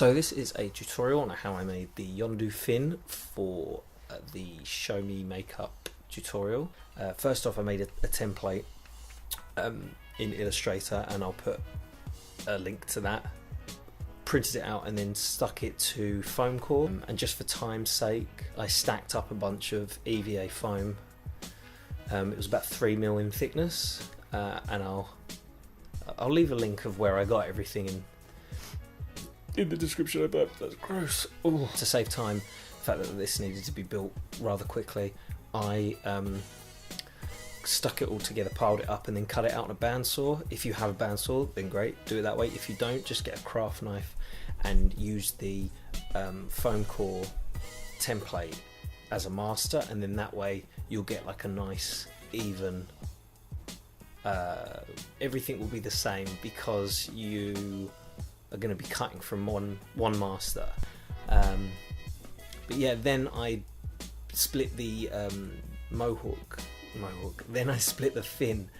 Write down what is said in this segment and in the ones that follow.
So this is a tutorial on how I made the Yondu fin for the Show Me Makeup tutorial. First off, I made a template in Illustrator, and I'll put a link to that. Printed it out and then stuck it to foam core, and just for time's sake I stacked up a bunch of EVA foam. It was about 3mm in thickness, and I'll leave a link of where I got everything in the description. But that's gross. Ooh. To save time, the fact that this needed to be built rather quickly, I stuck it all together, piled it up, and then cut it out on a bandsaw. If you have a bandsaw, then great, do it that way. If you don't, just get a craft knife and use the foam core template as a master, and then that way you'll get like a nice even everything will be the same because you are going to be cutting from one master. But yeah, then I split the mohawk, then I split the fin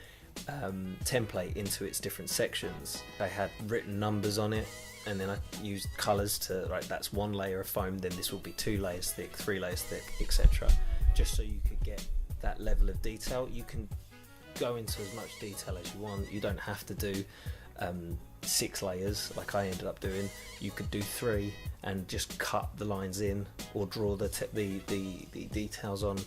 template into its different sections. I had written numbers on it, and then I used colours to, right, that's one layer of foam, then this will be 2 layers thick, 3 layers thick, etc. Just so you could get that level of detail. You can go into as much detail as you want. You don't have to do 6 layers like I ended up doing. You could do 3 and just cut the lines in, or draw the details on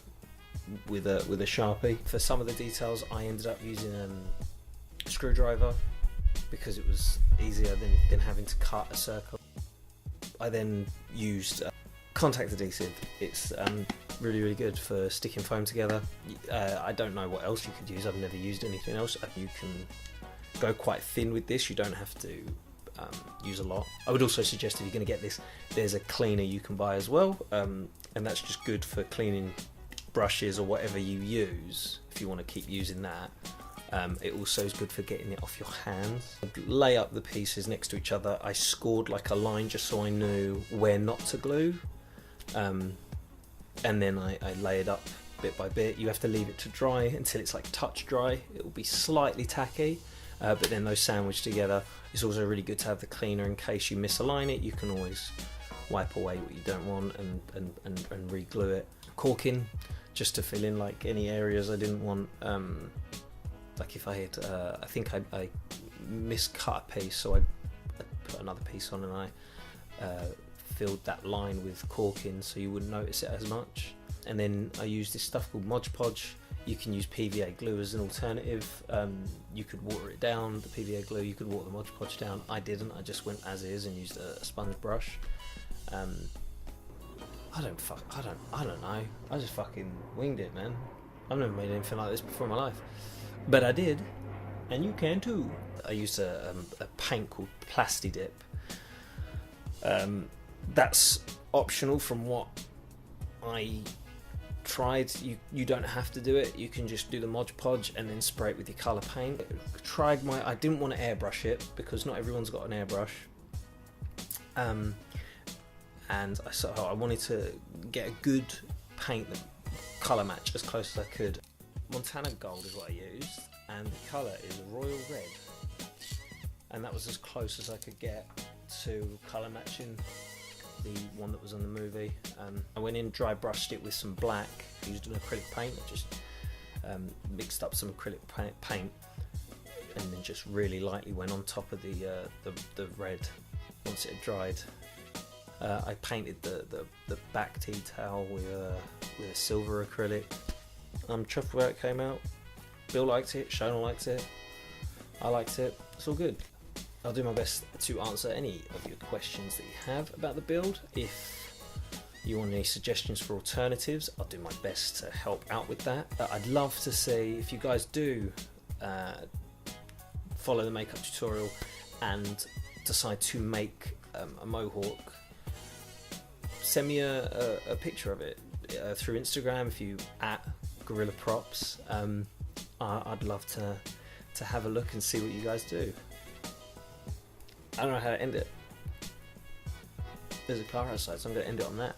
with a Sharpie. For some of the details I ended up using a screwdriver because it was easier than having to cut a circle. I then used contact adhesive. It's really good for sticking foam together. I don't know what else you could use. I've never used anything else. You can go quite thin with this. You don't have to use a lot. I would also suggest, if you're going to get this, there's a cleaner you can buy as well, and that's just good for cleaning brushes or whatever you use, if you want to keep using that. It also is good for getting it off your hands. I'd lay up the pieces next to each other. I scored like a line just so I knew where not to glue, and then I lay it up bit by bit. You have to leave it to dry until it's like touch dry. It will be slightly tacky, but then those sandwiched together. It's also really good to have the cleaner in case you misalign it. You can always wipe away what you don't want and re-glue it. Calking, just to fill in like any areas I didn't want. Like if I had, I think I miscut a piece, so I put another piece on, and I filled that line with caulking so you wouldn't notice it as much. And then I used this stuff called Modge Podge. You can use PVA glue as an alternative. You could water it down, the PVA glue. You could water the Modge Podge down. I didn't. I just went as is and used a sponge brush. I don't know. I just fucking winged it, man. I've never made anything like this before in my life, but I did, and you can too. I used a paint called Plasti Dip. That's optional from what I tried. You don't have to do it. You can just do the Modge Podge and then spray it with your colour paint. I didn't want to airbrush it because not everyone's got an airbrush. And I wanted to get a good paint that colour match as close as I could. Montana Gold is what I used, and the colour is Royal Red, and that was as close as I could get to colour matching the one that was on the movie. I went in, dry brushed it with some black, used an acrylic paint. I just mixed up some acrylic paint and then just really lightly went on top of the red once it had dried. I painted the back detail with a silver acrylic. I'm chuffed where it came out. Bill liked it, Shona liked it, I liked it. It's all good. I'll do my best to answer any of your questions that you have about the build. If you want any suggestions for alternatives, I'll do my best to help out with that. I'd love to see if you guys do follow the makeup tutorial and decide to make a mohawk. Send me a picture of it through Instagram if you @Gorillaprops. I'd love to have a look and see what you guys do. I don't know how to end it. There's a car outside, so I'm going to end it on that.